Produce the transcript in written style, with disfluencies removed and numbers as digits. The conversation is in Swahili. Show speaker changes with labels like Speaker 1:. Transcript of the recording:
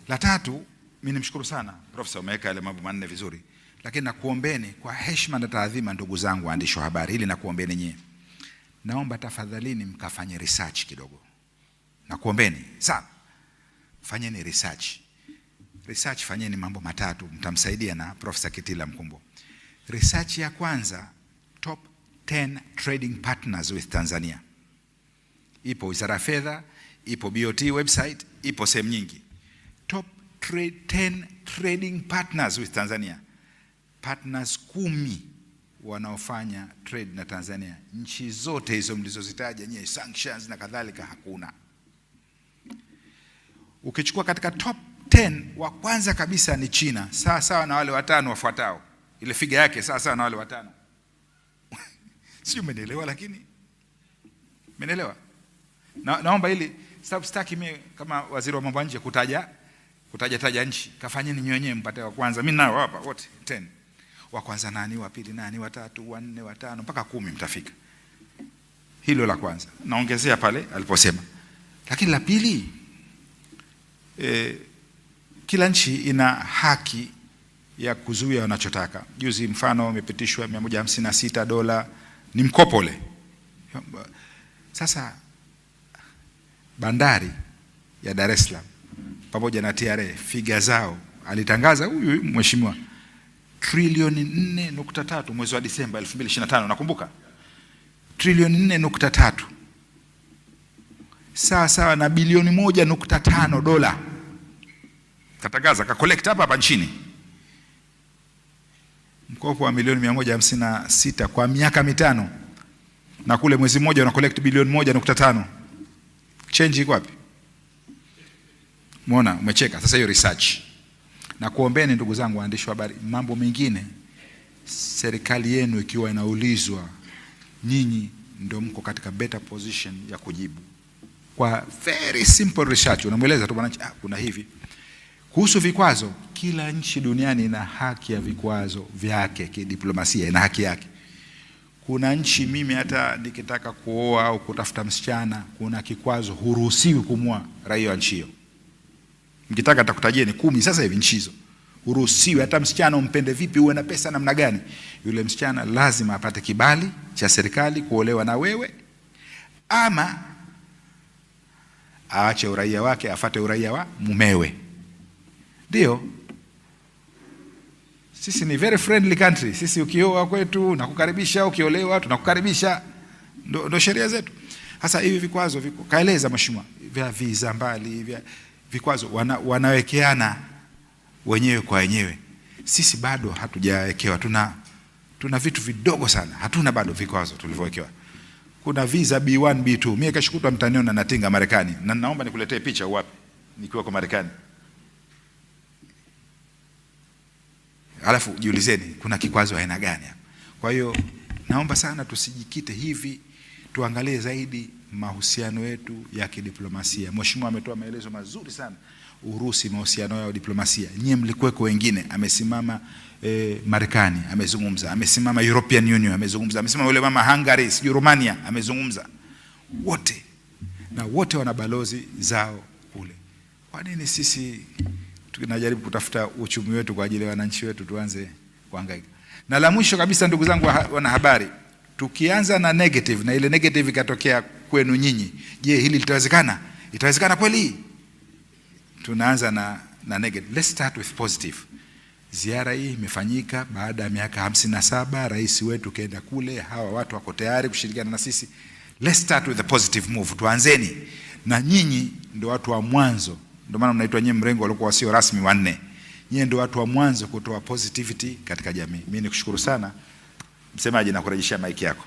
Speaker 1: La tatu, mimi nimshukuru sana Profesa, umeweka yale mambo manne vizuri, lakini nakuombeni kwa heshima na taadhima, ndugu zangu waandishi wa habari, ili nakuombeni nyie, naomba tafadhalini mkafanye research kidogo. Nakuombeni sana, fanyeni research. Research fanyeni mambo matatu, mtamsaidia na Profesa Kitila Mkumbo. Research ya kwanza, top 10 trading partners with Tanzania. Ipo Wizara ya Fedha, ipo BOT website, ipo sehemu nyingi. Top 10 trading partners with Tanzania. Partners 10 wanaofanya trade na Tanzania. Nchi zote hizo mlizozitaja nyewe, sanctions na kadhalika, hakuna. Ukichukua katika top 10, wa kwanza kabisa ni China, sawa sawa na wale watano wafuatao. Ile figa yake sawa sawa na wale watano. Sio, umenielewa? Lakini umenielewa? Naomba ili sababu sitaki mimi kama waziri wa mambo ya nje kutaja nchi. Kafanyeni nywenyewe mpate wa kwanza. Mimi nao hapa wote 10. Wa kwanza nani, wa pili nani, wa tatu, wa nne, wa tano mpaka 10 mtafika. Hilo la kwanza. Naongezea pale aliposema. Lakini la pili, kila nchi ina haki ya kuzuia wanachotaka. Juzi mfano umepitishwa $156 ni mkopo ule. Sasa bandari ya Dar es Salaam pamoja na TRA figa zao alitangaza huyu mheshimiwa trilioni 4.3 mwezi wa Disemba 2025, nakumbuka. Trilioni 4.3 sawa sawa na bilioni 1.5 dola. Katangaza ka collect hapa nchini mkopo wa milioni 156 kwa miaka 5, na kule mwezi mmoja una collect bilioni 1.5. Change iko wapi? Muona, umecheka. Sasa hiyo research. Na kuombeni ndugu zangu waandishi wa habari, mambo mengine serikali yenu ikiwa inaulizwa, nyinyi ndio mko katika better position ya kujibu. Kwa very simple research unamweleza tu bwana, kuna hivi. Kuhusu vikwazo, kila nchi duniani ina haki ya vikwazo vyake kidiplomasia, ina haki yake. Kuna nchi, mimi hata nikitaka kuoa au kutafuta msichana, kuna kikwazo, huruhusiwi kumwoa raia wa nchi hiyo. Mkitaka atakutajeni 10 sasa hivi nchi hizo. Huruhusiwi, hata msichana umpende vipi, uwe na pesa namna gani, yule msichana lazima apate kibali cha serikali kuolewa na wewe, ama aache uraia wake afate uraia wa mumewe. Ndio. Sisi ni very friendly country. Sisi ukioa kwetu nakukaribisha, ukiolewa tunakukaribisha. Ndio sheria zetu. Sasa hivi vikwazo kaeleza mheshimiwa, vya visa mbali, vya vikwazo wanawekeana wenyewe kwa wenyewe. Sisi bado hatujawekewa, tuna vitu vidogo sana. Hatuna bado vikwazo tulivyowekewa. Kuna visa B1 B2. Mimi kashukutwa mtaniona natinga Marekani. Na naomba nikuletee picha wapi nikiwa kwa Marekani. Alafu jiulizeni kuna kikwazo aina gani hapa. Kwa hiyo naomba sana tusijikite hivi, tuangalie zaidi mahusiano yetu ya kidiplomasia. Mheshimiwa ametoa maelezo mazuri sana. Urusi, mahusiano yao diplomasia. Nyie mlikuweko wengine, amesimama Marekani amezungumza, amesimama European Union amezungumza, amesimama yule mama Hungary, sijui Romania amezungumza. Wote na wote wana balozi zao kule. Kwa nini sisi tunajaribu kutafuta uchumi wetu kwa ajili ya wananchi wetu tuanze kuhangaika? Na la mwisho kabisa ndugu zangu wanahabari, tukianza na negative na ile negative ikatokea kwenu nyinyi, je, hili litawezekana? Itawezekana kweli? Tunaanza na negative. Let's start with positive. Ziara hii imefanyika baada ya miaka 57, rais wetu kaenda kule, hawa watu wako tayari kushirikiana na sisi. Let's start with the positive move. Tuanzeni. Na nyinyi ndio watu wa mwanzo. Ndio maana mnaitwa nyinyi mrengo walikuwa wasio rasmi 4. Nyinyi ndio watu wa mwanzo kutoa positivity katika jamii. Mimi nikushukuru sana. Msemaji, na kurejeshia mic yako.